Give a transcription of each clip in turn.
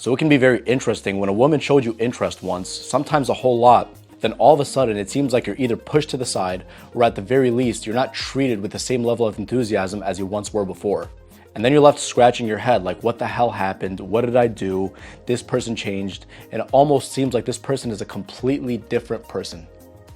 So it can be very interesting when a woman showed you interest once, sometimes a whole lot, then all of a sudden it seems like you're either pushed to the side or at the very least you're not treated with the same level of enthusiasm as you once were before. And then you're left scratching your head like, what the hell happened? What did I do? This person changed, and it almost seems like this person is a completely different person.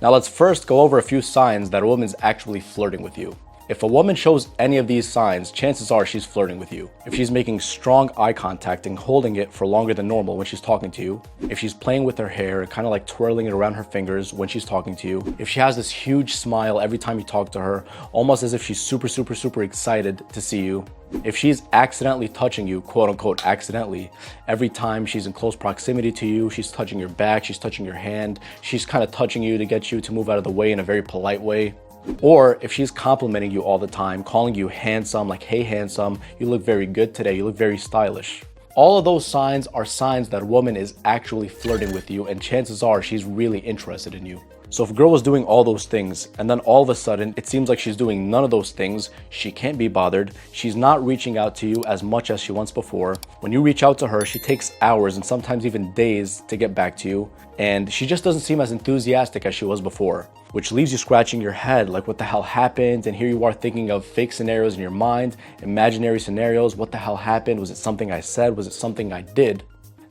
Now let's first go over a few signs that a woman's actually flirting with you. If a woman shows any of these signs, chances are she's flirting with you. If she's making strong eye contact and holding it for longer than normal when she's talking to you, if she's playing with her hair and kind of like twirling it around her fingers when she's talking to you, if she has this huge smile every time you talk to her, almost as if she's super excited to see you, if she's accidentally touching you, quote unquote accidentally, every time she's in close proximity to you, she's touching your back, she's touching your hand, she's kind of touching you to get you to move out of the way in a very polite way. Or if she's complimenting you all the time, calling you handsome, like, hey handsome, you look very good today, you look very stylish. All of those signs are signs that a woman is actually flirting with you, and chances are she's really interested in you. So if a girl was doing all those things and then all of a sudden it seems like she's doing none of those things, she can't be bothered, she's not reaching out to you as much as she once before. When you reach out to her, she takes hours and sometimes even days to get back to you, and she just doesn't seem as enthusiastic as she was before, which leaves you scratching your head like, what the hell happened? And here you are thinking of fake scenarios in your mind, imaginary scenarios. What the hell happened? Was it something I said? Was it something I did?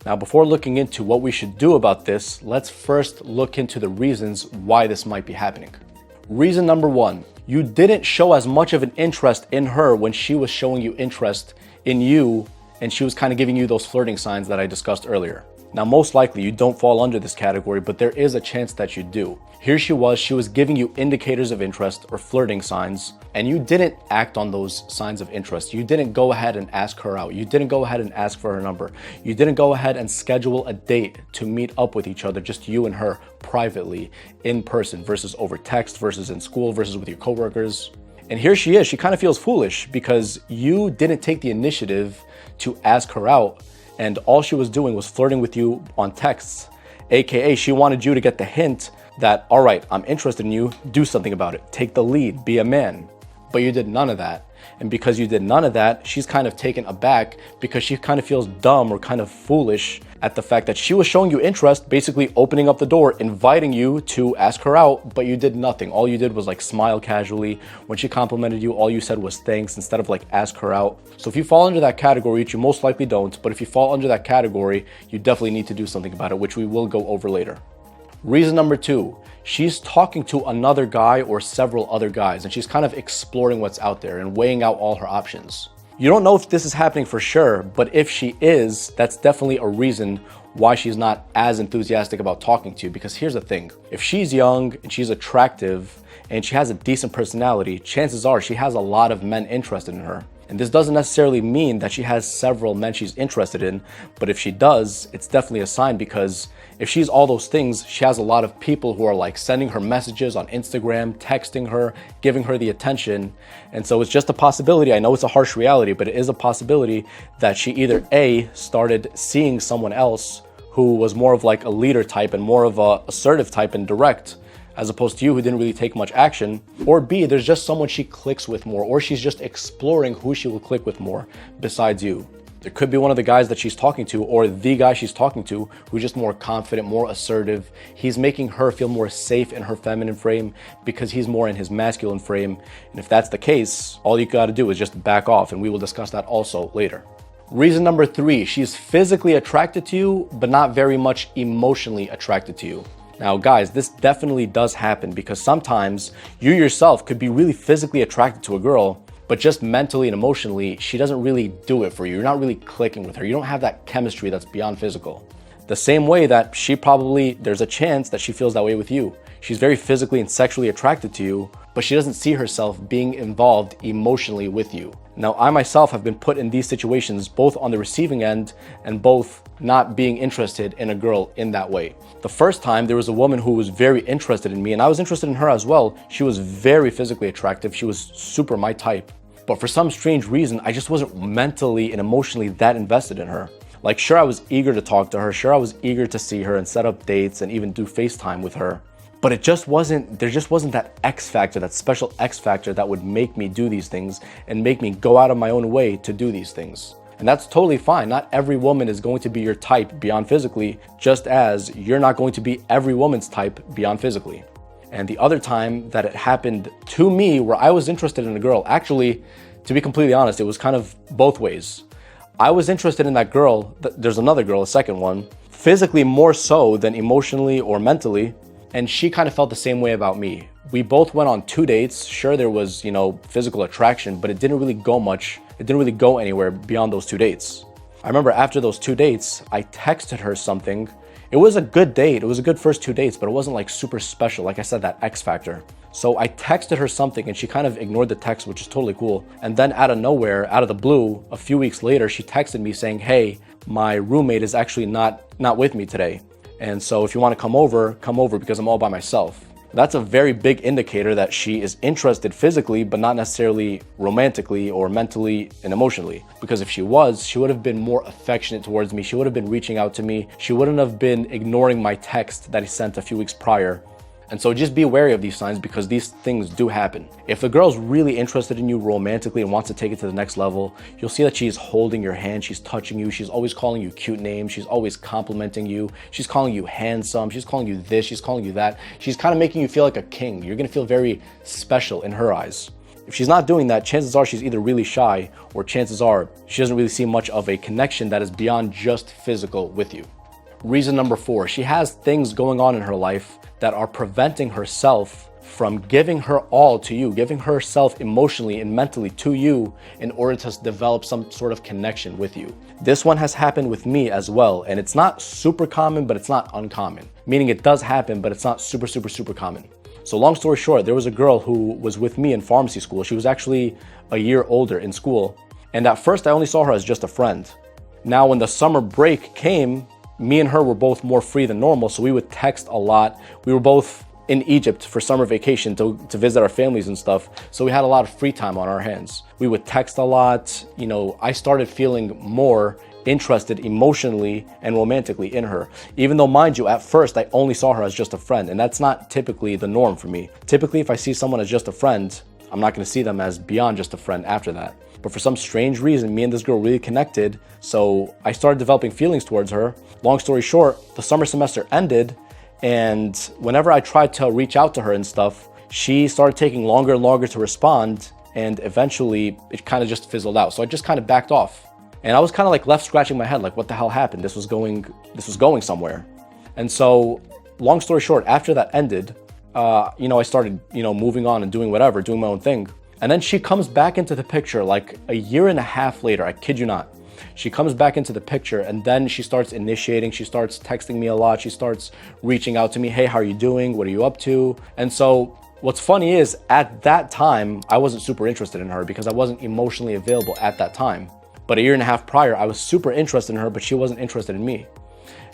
Now, before looking into what we should do about this, let's first look into the reasons why this might be happening. Reason number one, you didn't show as much of an interest in her when she was showing you interest in you, and she was kind of giving you those flirting signs that I discussed earlier. Now, most likely you don't fall under this category, but there is a chance that you do. Here she was giving you indicators of interest or flirting signs, and you didn't act on those signs of interest. You didn't go ahead and ask her out. You didn't go ahead and ask for her number. You didn't go ahead and schedule a date to meet up with each other, just you and her privately, in person, versus over text, versus in school, versus with your coworkers. And here she is, she kind of feels foolish because you didn't take the initiative to ask her out, and all she was doing was flirting with you on texts, aka she wanted you to get the hint that, all right, I'm interested in you, do something about it, take the lead, be a man. But you did none of that. And because you did none of that, she's kind of taken aback because she kind of feels dumb or kind of foolish at the fact that she was showing you interest, basically opening up the door, inviting you to ask her out, but you did nothing. All you did was like smile casually. When she complimented you, all you said was thanks instead of like ask her out. So if you fall under that category, which you most likely don't, but if you fall under that category, you definitely need to do something about it, which we will go over later. Reason number two, she's talking to another guy or several other guys, and she's kind of exploring what's out there and weighing out all her options. You don't know if this is happening for sure, but if she is, that's definitely a reason why she's not as enthusiastic about talking to you. Because here's the thing, if she's young and she's attractive and she has a decent personality, chances are she has a lot of men interested in her. And this doesn't necessarily mean that she has several men she's interested in, but if she does, it's definitely a sign, because if she's all those things, she has a lot of people who are like sending her messages on Instagram, texting her, giving her the attention. And so it's just a possibility. I know it's a harsh reality, but it is a possibility that she either A, started seeing someone else who was more of like a leader type and more of a assertive type and direct, as opposed to you who didn't really take much action, or B, there's just someone she clicks with more, or she's just exploring who she will click with more besides you. There could be one of the guys that she's talking to, or the guy she's talking to, who's just more confident, more assertive. He's making her feel more safe in her feminine frame because he's more in his masculine frame. And if that's the case, all you gotta do is just back off, and we will discuss that also later. Reason number three, she's physically attracted to you, but not very much emotionally attracted to you. Now guys, this definitely does happen, because sometimes you yourself could be really physically attracted to a girl, but just mentally and emotionally, she doesn't really do it for you. You're not really clicking with her. You don't have that chemistry that's beyond physical. The same way that there's a chance that she feels that way with you. She's very physically and sexually attracted to you, but she doesn't see herself being involved emotionally with you. Now, I myself have been put in these situations, both on the receiving end and both not being interested in a girl in that way. The first time, there was a woman who was very interested in me, and I was interested in her as well. She was very physically attractive. She was super my type. But for some strange reason, I just wasn't mentally and emotionally that invested in her. Like, sure, I was eager to talk to her. Sure, I was eager to see her and set up dates and even do FaceTime with her. But there just wasn't that X factor, that special X factor that would make me do these things and make me go out of my own way to do these things. And that's totally fine. Not every woman is going to be your type beyond physically, just as you're not going to be every woman's type beyond physically. And the other time that it happened to me where I was interested in a girl, actually, to be completely honest, it was kind of both ways. I was interested in that girl, there's another girl, a second one, physically more so than emotionally or mentally, and she kind of felt the same way about me. We both went on 2 dates. Sure, there was, physical attraction, but it didn't really go anywhere beyond those 2 dates. I remember after those 2 dates, I texted her something. It was a good date. It was a good first 2 dates, but it wasn't like super special. Like I said, that X factor. So I texted her something and she kind of ignored the text, which is totally cool. And then out of nowhere, out of the blue, a few weeks later, she texted me saying, hey, my roommate is actually not with me today. And so if you want to come over because I'm all by myself. That's a very big indicator that she is interested physically, but not necessarily romantically or mentally and emotionally. Because if she was, she would have been more affectionate towards me. She would have been reaching out to me. She wouldn't have been ignoring my text that I sent a few weeks prior. And so just be wary of these signs because these things do happen. If the girl's really interested in you romantically and wants to take it to the next level, you'll see that she's holding your hand, she's touching you, she's always calling you cute names, she's always complimenting you, she's calling you handsome, she's calling you this, she's calling you that. She's kind of making you feel like a king. You're gonna feel very special in her eyes. If she's not doing that, chances are she's either really shy or chances are she doesn't really see much of a connection that is beyond just physical with you. Reason number 4, she has things going on in her life that are preventing herself from giving her all to you, giving herself emotionally and mentally to you in order to develop some sort of connection with you. This one has happened with me as well, and it's not super common, but it's not uncommon. Meaning it does happen, but it's not super common. So long story short, there was a girl who was with me in pharmacy school. She was actually a year older in school. And at first I only saw her as just a friend. Now when the summer break came, me and her were both more free than normal, so we would text a lot. We were both in Egypt for summer vacation to visit our families and stuff, so we had a lot of free time on our hands. We would text a lot. I started feeling more interested emotionally and romantically in her. Even though, mind you, at first I only saw her as just a friend, and that's not typically the norm for me. Typically, if I see someone as just a friend, I'm not going to see them as beyond just a friend after that. But for some strange reason, me and this girl really connected, so I started developing feelings towards her. Long story short, the summer semester ended, and whenever I tried to reach out to her and stuff, she started taking longer and longer to respond, and eventually it kind of just fizzled out. So I just kind of backed off. And I was kind of like left scratching my head, like what the hell happened? This was going somewhere. And so, long story short, after that ended, I started, moving on and doing whatever, doing my own thing. And then she comes back into the picture like a year and a half later, I kid you not. She comes back into the picture and then she starts initiating, she starts texting me a lot, she starts reaching out to me, hey, how are you doing? What are you up to? And so what's funny is at that time, I wasn't super interested in her because I wasn't emotionally available at that time. But a year and a half prior, I was super interested in her, but she wasn't interested in me.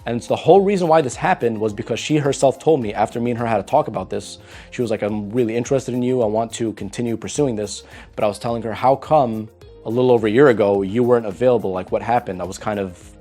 And the whole reason why this happened was because she herself told me, after me and her had a talk about this, she was like, I'm really interested in you. I want to continue pursuing this. But I was telling her, how come a little over a year ago, you weren't available? Like, what happened? I was kind of,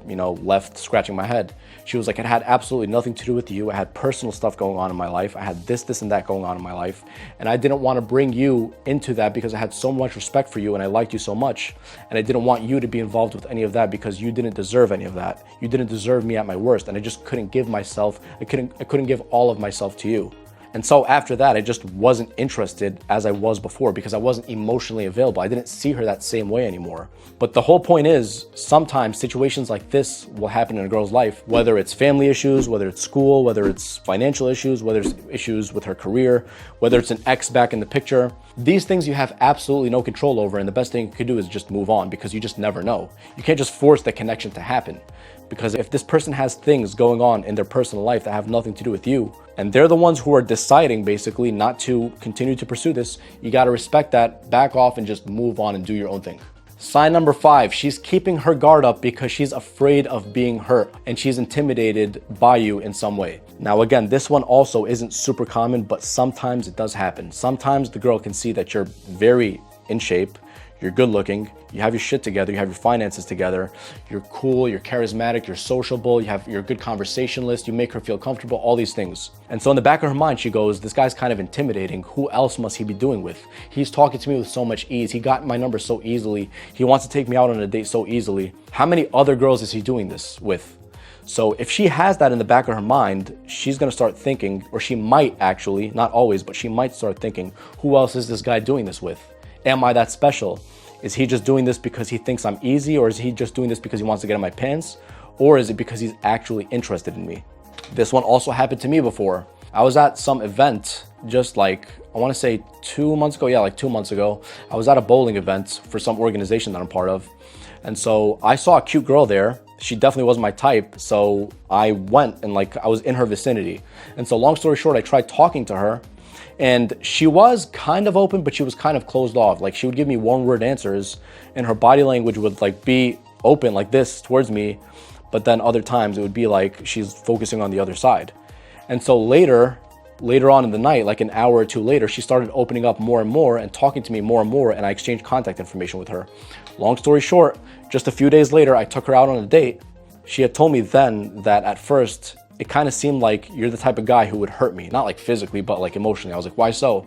left scratching my head. She was like, it had absolutely nothing to do with you. I had personal stuff going on in my life. I had this, and that going on in my life. And I didn't want to bring you into that because I had so much respect for you and I liked you so much. And I didn't want you to be involved with any of that because you didn't deserve any of that. You didn't deserve me at my worst. And I just couldn't give myself, I couldn't give all of myself to you. And so after that, I just wasn't interested as I was before because I wasn't emotionally available. I didn't see her that same way anymore. But the whole point is, sometimes situations like this will happen in a girl's life, whether it's family issues, whether it's school, whether it's financial issues, whether it's issues with her career, whether it's an ex back in the picture. These things you have absolutely no control over, and the best thing you could do is just move on because you just never know. You can't just force the connection to happen. Because if this person has things going on in their personal life that have nothing to do with you, and they're the ones who are deciding basically not to continue to pursue this, you got to respect that, back off, and just move on and do your own thing. Sign number 5, she's keeping her guard up because she's afraid of being hurt and she's intimidated by you in some way. Now again, this one also isn't super common, but sometimes it does happen. Sometimes the girl can see that you're very in shape, you're good looking, you have your shit together, you have your finances together, you're cool, you're charismatic, you're sociable, you're a good conversationalist, you make her feel comfortable, all these things. And so in the back of her mind, she goes, this guy's kind of intimidating. Who else must he be doing with? He's talking to me with so much ease. He got my number so easily. He wants to take me out on a date so easily. How many other girls is he doing this with? So if she has that in the back of her mind, she's gonna start thinking, or she might actually, not always, but she might start thinking, who else is this guy doing this with? Am I that special? Is he just doing this because he thinks I'm easy, or is he just doing this because he wants to get in my pants? Or is it because he's actually interested in me? This one also happened to me before. I was at some event just like, I wanna say 2 months ago, like 2 months ago. I was at a bowling event for some organization that I'm part of. And so I saw a cute girl there. She definitely wasn't my type, so I went and I was in her vicinity. And so long story short, I tried talking to her, and she was kind of open, but she was kind of closed off. She would give me one-word answers, and her body language would be open like this towards me, but then other times it would be like she's focusing on the other side. And so later on in the night, like an hour or two later, she started opening up more and more and talking to me more and more, and I exchanged contact information with her. Long story short, just a few days later, I took her out on a date. She had told me then that at first, it kind of seemed like you're the type of guy who would hurt me. Not physically, but emotionally. I was like, why so?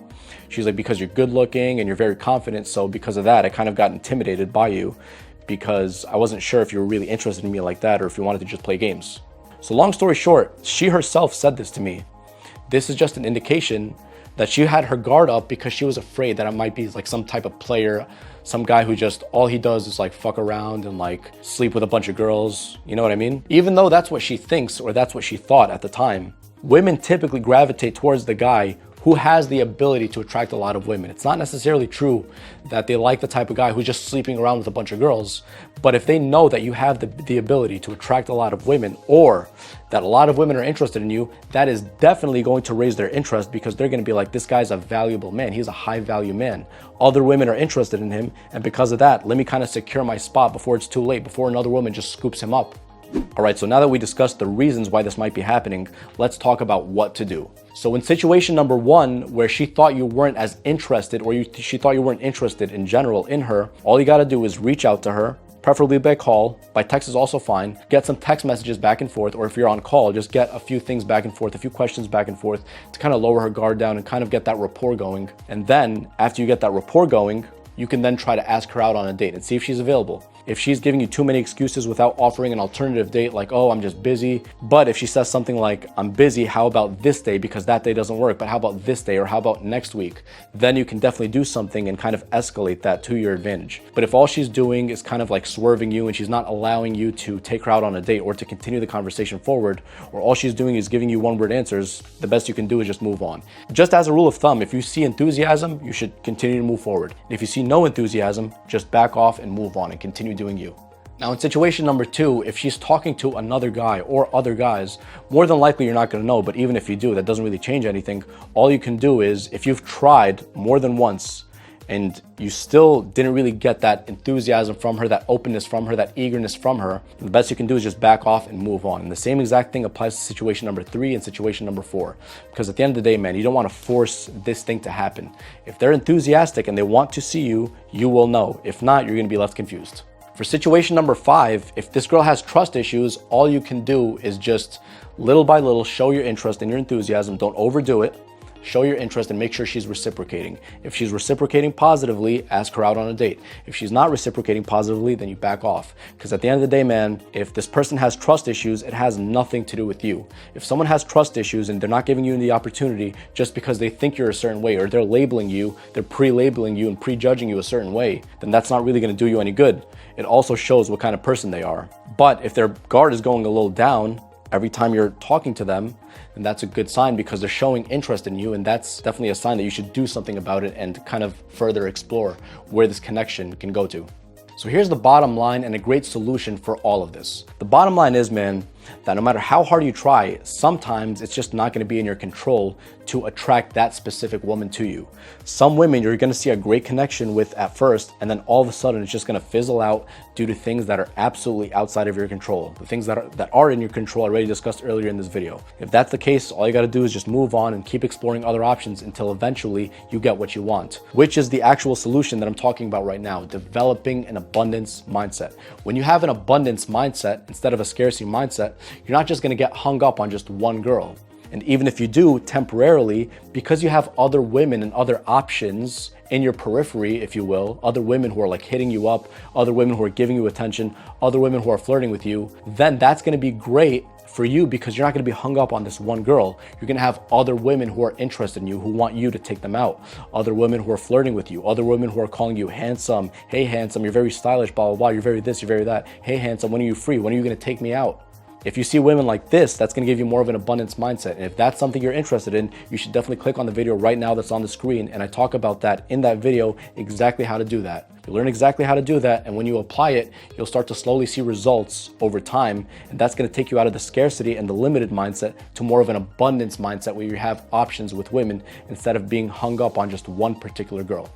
She's like, because you're good looking and you're very confident. So because of that, I kind of got intimidated by you because I wasn't sure if you were really interested in me like that or if you wanted to just play games. So long story short, she herself said this to me. This is just an indication that she had her guard up because she was afraid that I might be some type of player, some guy who just, all he does is fuck around and sleep with a bunch of girls. You know what I mean? Even though that's what she thinks or that's what she thought at the time, women typically gravitate towards the guy who has the ability to attract a lot of women. It's not necessarily true that they like the type of guy who's just sleeping around with a bunch of girls, but if they know that you have the ability to attract a lot of women, or that a lot of women are interested in you, that is definitely going to raise their interest because they're gonna be like, this guy's a valuable man, he's a high value man. Other women are interested in him, and because of that, let me kind of secure my spot before it's too late, before another woman just scoops him up. All right, so now that we discussed the reasons why this might be happening, let's talk about what to do. So in situation number one, where she thought you weren't as interested, or she thought you weren't interested in general in her, all you gotta do is reach out to her, preferably by call. By text is also fine. Get some text messages back and forth, or if you're on call, just get a few things back and forth, a few questions back and forth to kind of lower her guard down and kind of get that rapport going. And then after you get that rapport going, you can then try to ask her out on a date and see if she's available. If she's giving you too many excuses without offering an alternative date, like, oh, I'm just busy. But if she says something like, I'm busy, how about this day? Because that day doesn't work, but how about this day? Or how about next week? Then you can definitely do something and kind of escalate that to your advantage. But if all she's doing is kind of swerving you and she's not allowing you to take her out on a date or to continue the conversation forward, or all she's doing is giving you one-word answers, the best you can do is just move on. Just as a rule of thumb, if you see enthusiasm, you should continue to move forward. If you see no enthusiasm, just back off and move on and continue doing you. Now in situation number two, if she's talking to another guy or other guys, more than likely you're not gonna know, but even if you do, that doesn't really change anything. All you can do is, if you've tried more than once and you still didn't really get that enthusiasm from her, that openness from her, that eagerness from her, the best you can do is just back off and move on. And the same exact thing applies to situation number three and situation number four. Because at the end of the day, man, you don't want to force this thing to happen. If they're enthusiastic and they want to see you, you will know. If not, you're gonna be left confused. For situation number five, if this girl has trust issues, all you can do is just little by little show your interest and your enthusiasm. Don't overdo it. Show your interest and make sure she's reciprocating. If she's reciprocating positively, ask her out on a date. If she's not reciprocating positively, then you back off. Because at the end of the day, man, if this person has trust issues, it has nothing to do with you. If someone has trust issues and they're not giving you the opportunity just because they think you're a certain way, or they're labeling you, they're pre-labeling you and prejudging you a certain way, then that's not really gonna do you any good. It also shows what kind of person they are. But if their guard is going a little down every time you're talking to them, then that's a good sign because they're showing interest in you, and that's definitely a sign that you should do something about it and kind of further explore where this connection can go to. So here's the bottom line and a great solution for all of this. The bottom line is, man, that no matter how hard you try, sometimes it's just not going to be in your control to attract that specific woman to you. Some women you're going to see a great connection with at first, and then all of a sudden it's just going to fizzle out due to things that are absolutely outside of your control. The things that are in your control I already discussed earlier in this video. If that's the case, all you got to do is just move on and keep exploring other options until eventually you get what you want, which is the actual solution that I'm talking about right now: developing an abundance mindset. When you have an abundance mindset instead of a scarcity mindset, you're not just going to get hung up on just one girl. And even if you do temporarily, because you have other women and other options in your periphery, if you will, other women who are like hitting you up, other women who are giving you attention, other women who are flirting with you, then that's going to be great for you because you're not going to be hung up on this one girl. You're going to have other women who are interested in you, who want you to take them out, other women who are flirting with you, other women who are calling you handsome. Hey, handsome, you're very stylish, blah, blah, blah. You're very this, you're very that. Hey, handsome, when are you free? When are you going to take me out? If you see women like this, that's going to give you more of an abundance mindset. And if that's something you're interested in, you should definitely click on the video right now that's on the screen. And I talk about that in that video, exactly how to do that. You learn exactly how to do that. And when you apply it, you'll start to slowly see results over time. And that's going to take you out of the scarcity and the limited mindset to more of an abundance mindset where you have options with women instead of being hung up on just one particular girl.